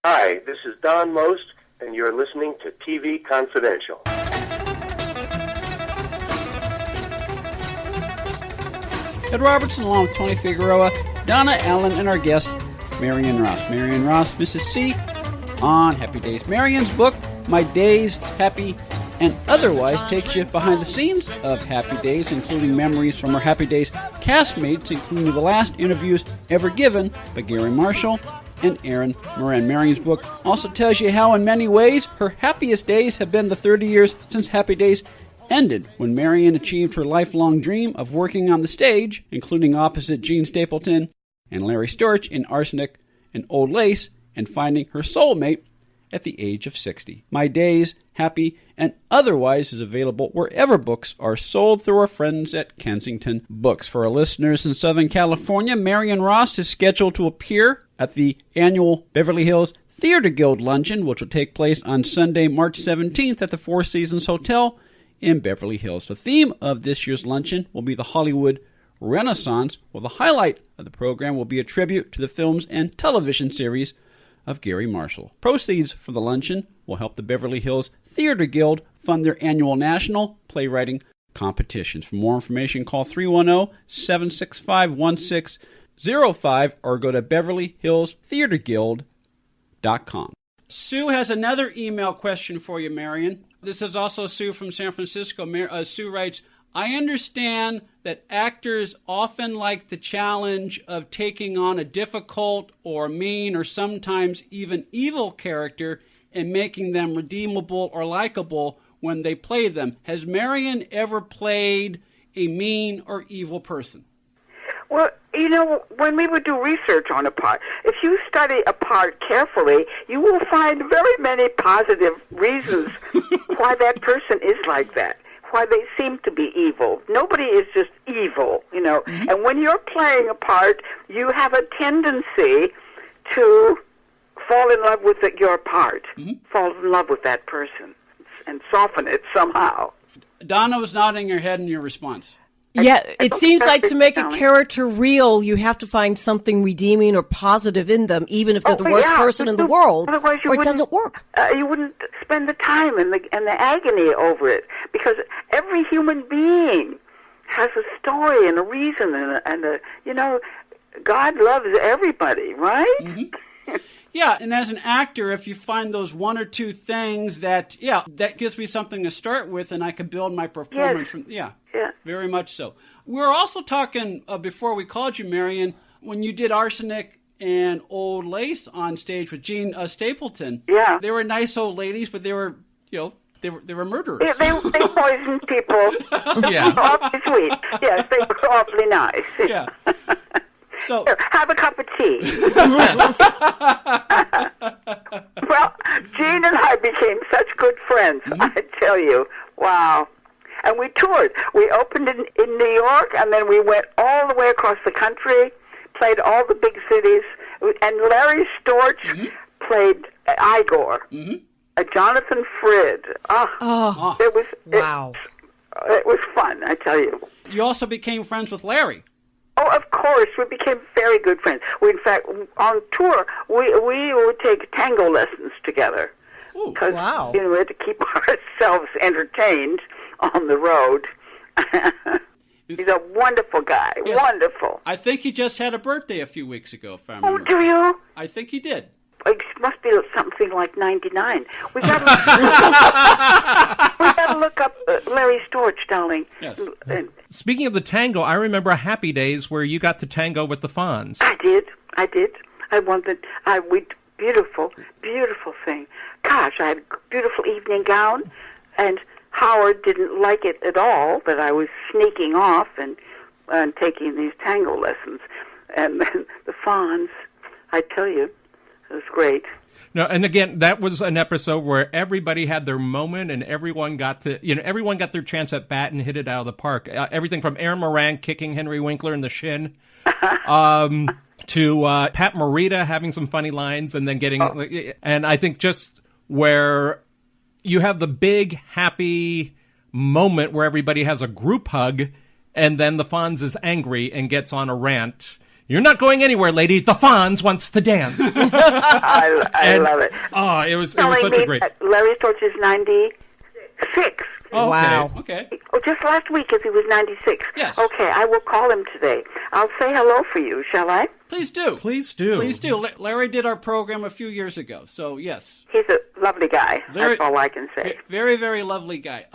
Hi, this is Don Most, and you're listening to TV Confidential. Ed Robertson, along with Tony Figueroa, Donna Allen, and our guest, Marion Ross. Marion Ross, Mrs. C, on Happy Days. Marion's book, My Days, Happy and Otherwise, takes you behind the scenes of Happy Days, including memories from her Happy Days castmates, including the last interviews ever given by Garry Marshall and Erin Moran. Marion's book also tells you how, in many ways, her happiest days have been the 30 years since Happy Days ended, when Marion achieved her lifelong dream of working on the stage, including opposite Jean Stapleton and Larry Storch in Arsenic and Old Lace, and finding her soulmate at the age of 60. My Days, Happy and Otherwise is available wherever books are sold through our friends at Kensington Books. For our listeners in Southern California, Marion Ross is scheduled to appear at the annual Beverly Hills Theater Guild Luncheon, which will take place on Sunday, March 17th at the Four Seasons Hotel in Beverly Hills. The theme of this year's luncheon will be the Hollywood Renaissance, while the highlight of the program will be a tribute to the films and television series of Garry Marshall. Proceeds from the luncheon will help the Beverly Hills Theater Guild fund their annual national playwriting competitions. For more information, call 310-765-1605 or go to beverlyhillstheaterguild.com. Sue has another email question for you, Marion. This is also Sue from San Francisco. Sue writes, I understand that actors often like the challenge of taking on a difficult or mean or sometimes even evil character and making them redeemable or likable when they play them. Has Marion ever played a mean or evil person? Well, you know, when we would do research on a part, if you study a part carefully, you will find very many positive reasons why that person is like that, why they seem to be evil. Nobody is just evil, you know. Mm-hmm. And when you're playing a part, you have a tendency to fall in love with your part, fall in love with that person, and soften it somehow. Donna was nodding her head in your response. Yeah, it seems like to make a character real, you have to find something redeeming or positive in them, even if they're the worst person in the world, or it doesn't work. You wouldn't spend the time and the agony over it, because every human being has a story and a reason, and you know, God loves everybody, right? Mm-hmm. Yeah, and as an actor, if you find those one or two things that gives me something to start with, and I can build my performance from, yeah, very much so. We were also talking, before we called you, Marion, when you did Arsenic and Old Lace on stage with Jean Stapleton. Yeah. They were nice old ladies, but they were, you know, they were murderers. Yeah, they poisoned people. Yeah. Awfully sweet. Yes, they were awfully nice. Yeah. So here, have a cup of tea. Well, Jean and I became such good friends, I tell you. Wow. And we toured. We opened in New York, and then we went all the way across the country, played all the big cities. And Larry Storch played Igor. Jonathan Frid. It was fun, I tell you. You also became friends with Larry. Oh, of course. We became very good friends. In fact, on tour, we would take tango lessons together. Ooh, wow. You know, we had to keep ourselves entertained on the road. He's a wonderful guy. Yes. Wonderful. I think he just had a birthday a few weeks ago, if I remember. Oh, do you? I think he did. It must be something like 99. We got to look up Larry Storch, darling. Yes. Speaking of the tango, I remember Happy Days where you got to tango with the Fonz. I did. I wanted. Beautiful thing. Gosh, I had a beautiful evening gown, and Howard didn't like it at all that I was sneaking off and taking these tango lessons. And then the Fonz, I tell you, it was great. No, and again, that was an episode where everybody had their moment, and everyone got their chance at bat and hit it out of the park. Everything from Erin Moran kicking Henry Winkler in the shin, to Pat Morita having some funny lines, and then getting, and I think just where you have the big happy moment where everybody has a group hug, and then the Fonz is angry and gets on a rant. You're not going anywhere, lady. The Fonz wants to dance. I love it. Oh, it was such a great... Larry Storch is 96. Oh, wow. Okay. Oh, just last week, if he was 96. Yes. Okay, I will call him today. I'll say hello for you, shall I? Please do. Please do. Please do. Larry did our program a few years ago, so yes. He's a lovely guy. Larry, that's all I can say. Very, very lovely guy.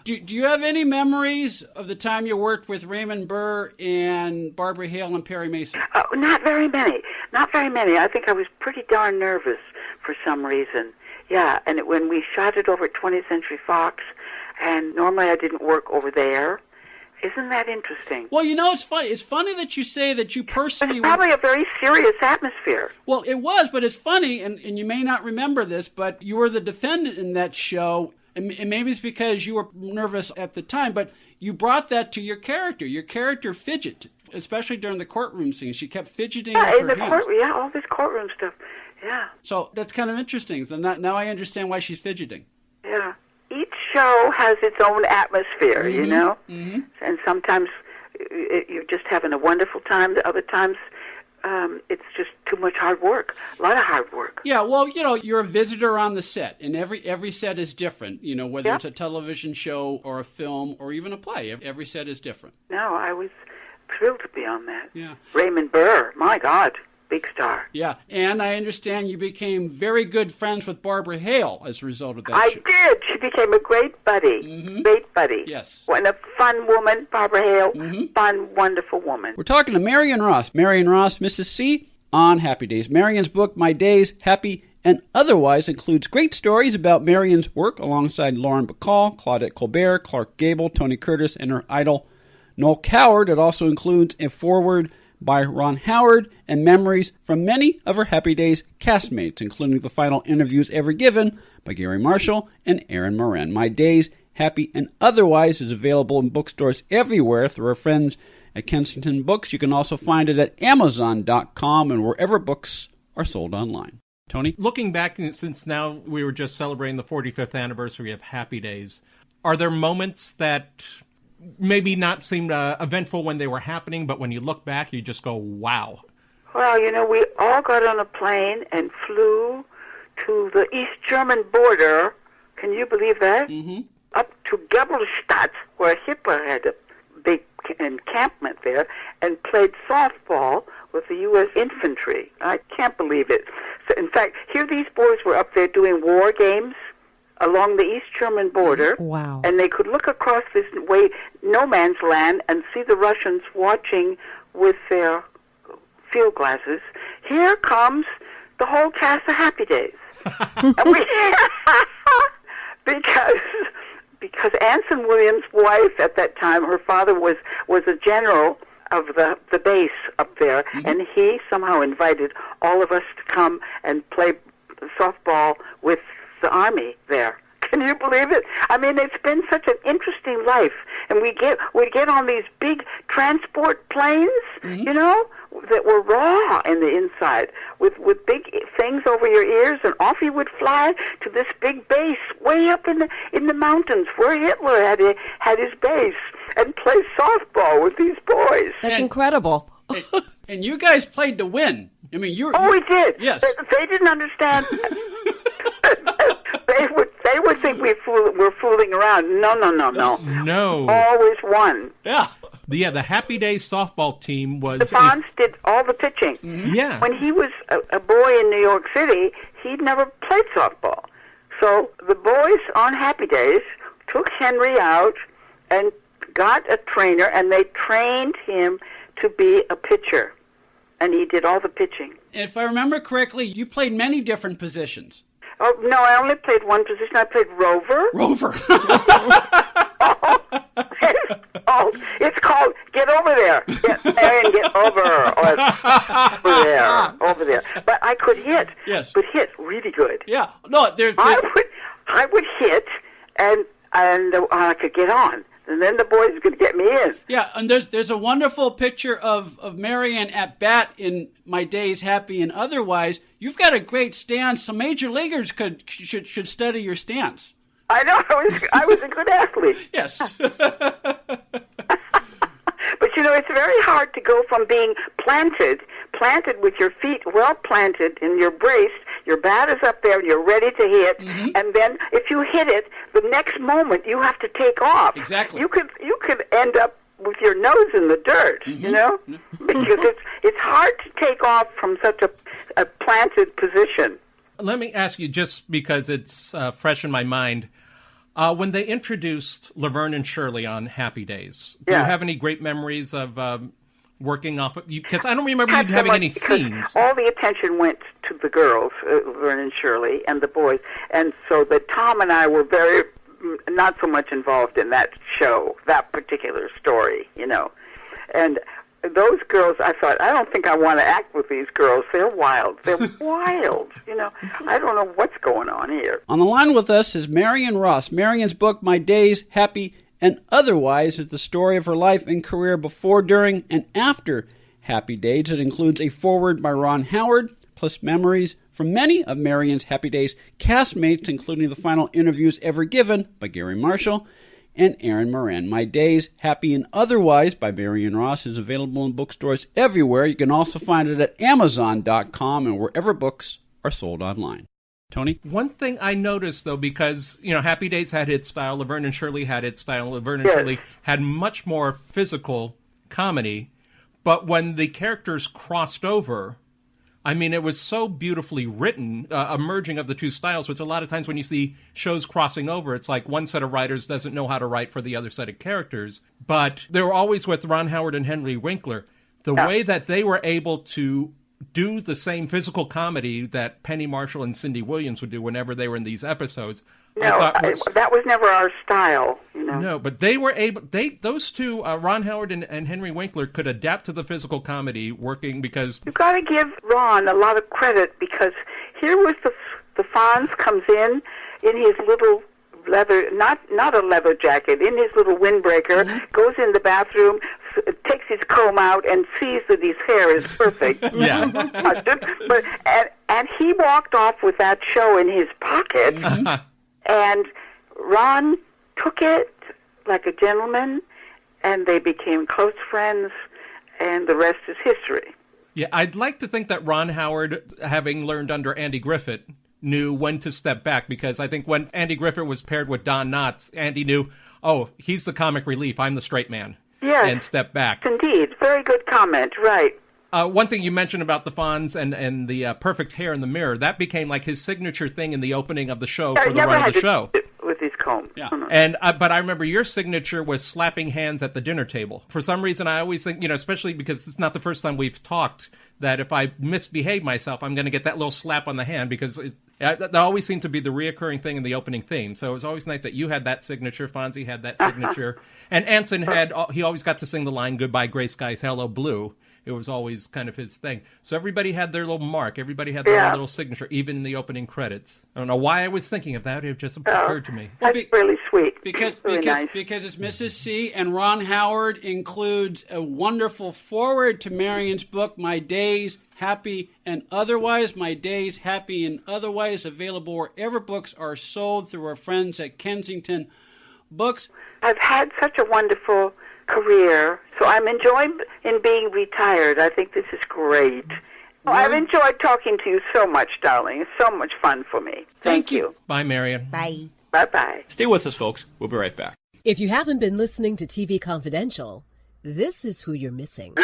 Do you have any memories of the time you worked with Raymond Burr and Barbara Hale and Perry Mason? Not very many. Not very many. I think I was pretty darn nervous for some reason. Yeah, and when we shot it over at 20th Century Fox, and normally I didn't work over there. Isn't that interesting? Well, it's funny. It's funny that you say that you personally... It's probably a very serious atmosphere. Well, it was, but it's funny, and you may not remember this, but you were the defendant in that show, and maybe it's because you were nervous at the time, but you brought that to your character. Your character fidgeted, especially during the courtroom scenes. She kept fidgeting with her hands. All this courtroom stuff. Yeah. So that's kind of interesting. So now I understand why she's fidgeting. Yeah. Each show has its own atmosphere, Mm-hmm. you know? Mm-hmm. And sometimes you're just having a wonderful time. Other times it's just too much hard work, a lot of hard work. Yeah, well, you're a visitor on the set, and every set is different, whether it's a television show or a film or even a play. Every set is different. No, I was thrilled to be on that. Yeah. Raymond Burr, my God. Big star. Yeah, and I understand you became very good friends with Barbara Hale as a result of that I show. did. She became a great buddy. Mm-hmm. Great buddy. Yes. And a fun woman, Barbara Hale. Mm-hmm. Fun, wonderful woman. We're talking to Marion Ross. Marion Ross, Mrs. C, on Happy Days. Marion's book, My Days, Happy and Otherwise, includes great stories about Marion's work alongside Lauren Bacall, Claudette Colbert, Clark Gable, Tony Curtis, and her idol, Noel Coward. It also includes a foreword by Ron Howard, and memories from many of her Happy Days castmates, including the final interviews ever given by Garry Marshall and Erin Moran. My Days, Happy and Otherwise is available in bookstores everywhere through our friends at Kensington Books. You can also find it at Amazon.com and wherever books are sold online. Tony? Looking back, since now we were just celebrating the 45th anniversary of Happy Days, are there moments that maybe not seemed eventful when they were happening, but when you look back, you just go, wow. Well, we all got on a plane and flew to the East German border. Can you believe that? Mm-hmm. Up to Gebelstadt, where Hitler had a big encampment there, and played softball with the U.S. infantry. I can't believe it. So, in fact, here these boys were up there doing war games along the East German border. Wow. And they could look across this way, no man's land, and see the Russians watching with their field glasses. Here comes the whole cast of Happy Days. Because Anson Williams' wife at that time, her father was a general of the base up there, and he somehow invited all of us to come and play softball with the army there. Can you believe it? I mean, it's been such an interesting life, and we get on these big transport planes, that were raw in the inside, with big things over your ears, and off you would fly to this big base way up in the mountains where Hitler had his base, and play softball with these boys. That's incredible. And you guys played to win. I mean, we did. Yes. They didn't understand. They would think we're fooling around. No. No. Always won. Yeah. The Happy Days softball team was... The Fonz did all the pitching. Mm-hmm. Yeah. When he was a boy in New York City, he'd never played softball. So the boys on Happy Days took Henry out and got a trainer, and they trained him to be a pitcher. And he did all the pitching. If I remember correctly, you played many different positions. Oh, no, I only played one position. I played rover. Rover. It's called Get Over There. Marion, get over. Or over there. But I could hit. Yes. But hit really good. Yeah. No, I would hit, and I could get on. And then the boys could get me in. Yeah, and there's a wonderful picture of Marion at bat in My Days, Happy and Otherwise. You've got a great stance. Some major leaguers should study your stance. I know. I was a good athlete. Yes. But But, it's very hard to go from being planted with your feet well planted in your brace, your bat is up there, you're ready to hit, and then if you hit it, the next moment you have to take off. Exactly. You could end up with your nose in the dirt, because it's hard to take off from such a planted position. Let me ask you, just because it's fresh in my mind, when they introduced Laverne and Shirley on Happy Days, do you have any great memories of working off of you? Because I don't remember you having any scenes. All the attention went to the girls, Laverne and Shirley, and the boys, and so that Tom and I were very not so much involved in that show, that particular story, and those girls, I thought, I don't think I want to act with these girls. They're wild. They're wild. I don't know what's going on here. On the line with us is Marion Ross. Marion's book, My Days, Happy and Otherwise, is the story of her life and career before, during, and after Happy Days. It includes a foreword by Ron Howard, plus memories from many of Marion's Happy Days castmates, including the final interviews ever given by Garry Marshall and Erin Moran. My Days, Happy and Otherwise by Marion Ross is available in bookstores everywhere. You can also find it at Amazon.com and wherever books are sold online. Tony? One thing I noticed, though, because, Happy Days had its style, Laverne and Shirley had its style, Laverne and Shirley had much more physical comedy, but when the characters crossed over, it was so beautifully written, a merging of the two styles, which a lot of times when you see shows crossing over, it's like one set of writers doesn't know how to write for the other set of characters. But they were always with Ron Howard and Henry Winkler. The way that they were able to do the same physical comedy that Penny Marshall and Cindy Williams would do whenever they were in these episodes. That was never our style. No, but they were able. Those two, Ron Howard and Henry Winkler, could adapt to the physical comedy working because you've got to give Ron a lot of credit, because here was the Fonz comes in his little leather, not a leather jacket, in his little windbreaker, goes in the bathroom, takes his comb out, and sees that his hair is perfect. And he walked off with that show in his pocket. And Ron took it like a gentleman, and they became close friends, and the rest is history. Yeah, I'd like to think that Ron Howard, having learned under Andy Griffith, knew when to step back, because I think when Andy Griffith was paired with Don Knotts, Andy knew, he's the comic relief, I'm the straight man. Yes. And step back. Indeed. Very good comment. Right. One thing you mentioned about the Fonz and the perfect hair in the mirror, that became like his signature thing in the opening of the show for the run of the show. With his comb. Yeah. And but I remember your signature was slapping hands at the dinner table. For some reason, I always think, especially because it's not the first time we've talked, that if I misbehave myself, I'm going to get that little slap on the hand, because that always seemed to be the reoccurring thing in the opening theme. So it was always nice that you had that signature, Fonzie had that signature, and Anson he always got to sing the line, "Goodbye Gray Skies, Hello Blue." It was always kind of his thing. So everybody had their little mark. Everybody had their own little signature, even in the opening credits. I don't know why I was thinking of that. It just occurred to me. That's really sweet. Because nice. Because it's Mrs. C, and Ron Howard includes a wonderful foreword to Marion's book, My Days, Happy and Otherwise. My Days, Happy and Otherwise, available wherever books are sold through our friends at Kensington Books. I've had such a wonderful career, so I'm enjoying in being retired. I think this is great. I've enjoyed talking to you so much, darling. It's so much fun for me. Thank you. Bye, Marion. Bye. Bye-bye. Stay with us, folks. We'll be right back. If you haven't been listening to TV Confidential, this is who you're missing.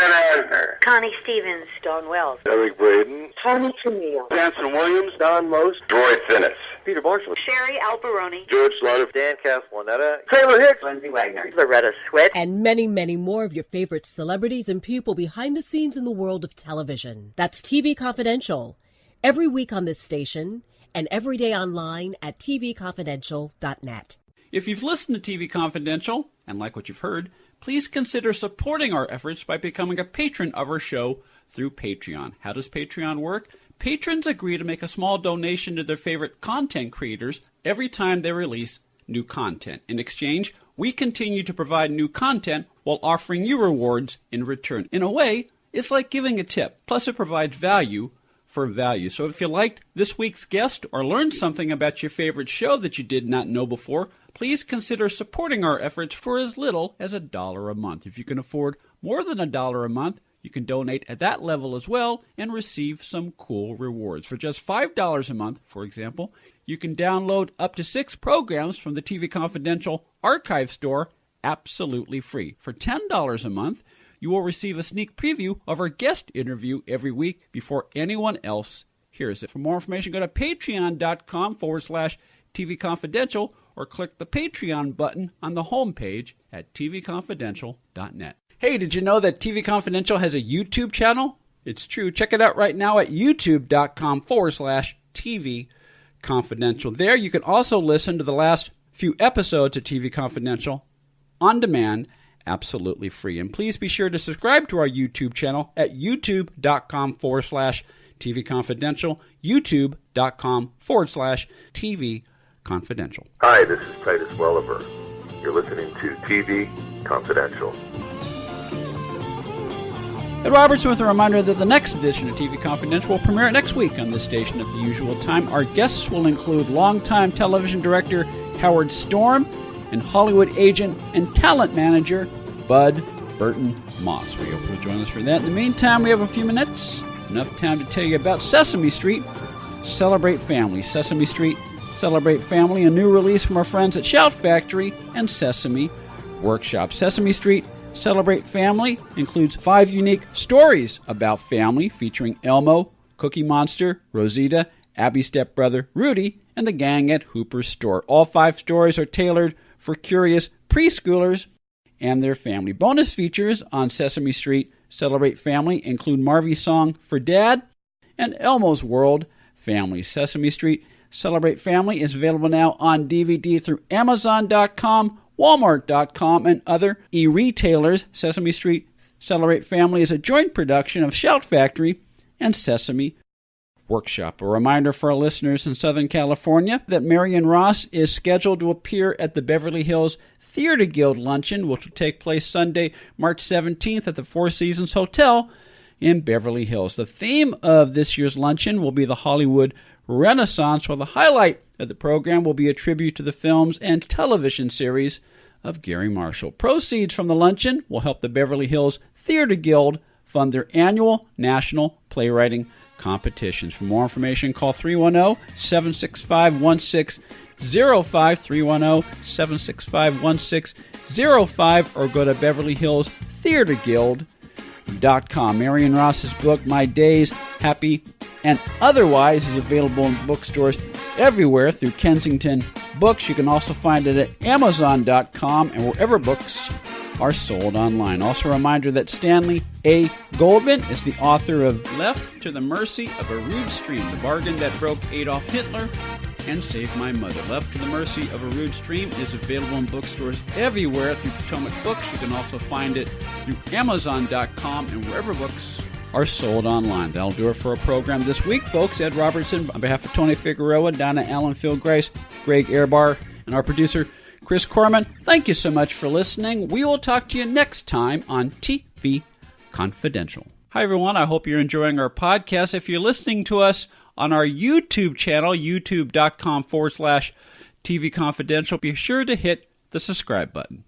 Connie Stevens, Dawn Wells, Eric Braden, Tony Camille, Anson Williams, Don Most, Roy Finnis, Peter Marshall, Sherry Alberoni, George Slaughter, Dan Castellaneta, Taylor Hicks, Lindsay Wagner, Loretta Swit, And many, many more of your favorite celebrities and people behind the scenes in the world of television. That's TV Confidential. Every week on this station and every day online at tvconfidential.net. If you've listened to TV Confidential and like what you've heard, please consider supporting our efforts by becoming a patron of our show through Patreon. How does Patreon work? Patrons agree to make a small donation to their favorite content creators every time they release new content. In exchange, we continue to provide new content while offering you rewards in return. In a way, it's like giving a tip, plus it provides value for value. So if you liked this week's guest or learned something about your favorite show that you did not know before, please consider supporting our efforts for as little as $1 a month. If you can afford more than $1 a month, you can donate at that level as well and receive some cool rewards. For just $5 a month, for example, you can download up to 6 programs from the TV Confidential archive store absolutely free. For $10 a month, you will receive a sneak preview of our guest interview every week before anyone else hears it. For more information, go to patreon.com/TV Confidential or click the Patreon button on the homepage at tvconfidential.net. Hey, did you know that TV Confidential has a YouTube channel? It's true. Check it out right now at youtube.com/TV Confidential. There you can also listen to the last few episodes of TV Confidential on demand, absolutely free. And please be sure to subscribe to our YouTube channel at youtube.com/TV Confidential, youtube.com/TV Confidential. Hi, this is Titus Welliver. You're listening to TV Confidential. Ed Robertson with a reminder that the next edition of TV Confidential will premiere next week on this station at the usual time. Our guests will include longtime television director Howard Storm and Hollywood agent and talent manager Bud Burton Moss. We hope you'll join us for that. In the meantime, we have a few minutes, enough time to tell you about Sesame Street, Celebrate Family. Sesame Street, Celebrate Family, a new release from our friends at Shout Factory and Sesame Workshop. Sesame Street, Celebrate Family includes 5 unique stories about family featuring Elmo, Cookie Monster, Rosita, Abby's stepbrother Rudy, and the gang at Hooper's store. All 5 stories are tailored for curious preschoolers and their family. Bonus features on Sesame Street Celebrate Family include Marvy's Song for Dad and Elmo's World Family. Sesame Street Celebrate Family is available now on DVD through Amazon.com, Walmart.com, and other e-retailers. Sesame Street Celebrate Family is a joint production of Shout Factory and Sesame Workshop. A reminder for our listeners in Southern California that Marion Ross is scheduled to appear at the Beverly Hills Theater Guild Luncheon, which will take place Sunday, March 17th at the Four Seasons Hotel in Beverly Hills. The theme of this year's luncheon will be the Hollywood Renaissance, while the highlight of the program will be a tribute to the films and television series of Garry Marshall. Proceeds from the luncheon will help the Beverly Hills Theater Guild fund their annual national playwriting competitions. For more information, call 310-765-1605, 310-765-1605, or go to BeverlyHillsTheaterGuild.com. Marion Ross's book, My Days, Happy and Otherwise, is available in bookstores everywhere through Kensington Books. You can also find it at Amazon.com and wherever books are sold online. Also a reminder that Stanley A. Goldman is the author of Left to the Mercy of a Rude Stream, the bargain that broke Adolf Hitler and saved my mother. Left to the Mercy of a Rude Stream is available in bookstores everywhere through Potomac Books. You can also find it through Amazon.com and wherever books are sold online. That'll do it for our program this week, folks. Ed Robertson, on behalf of Tony Figueroa, Donna Allen, Phil Grace, Greg Airbar, and our producer, Chris Corman, thank you so much for listening. We will talk to you next time on TV Confidential. Hi, everyone. I hope you're enjoying our podcast. If you're listening to us on our YouTube channel, youtube.com/TV Confidential, be sure to hit the subscribe button.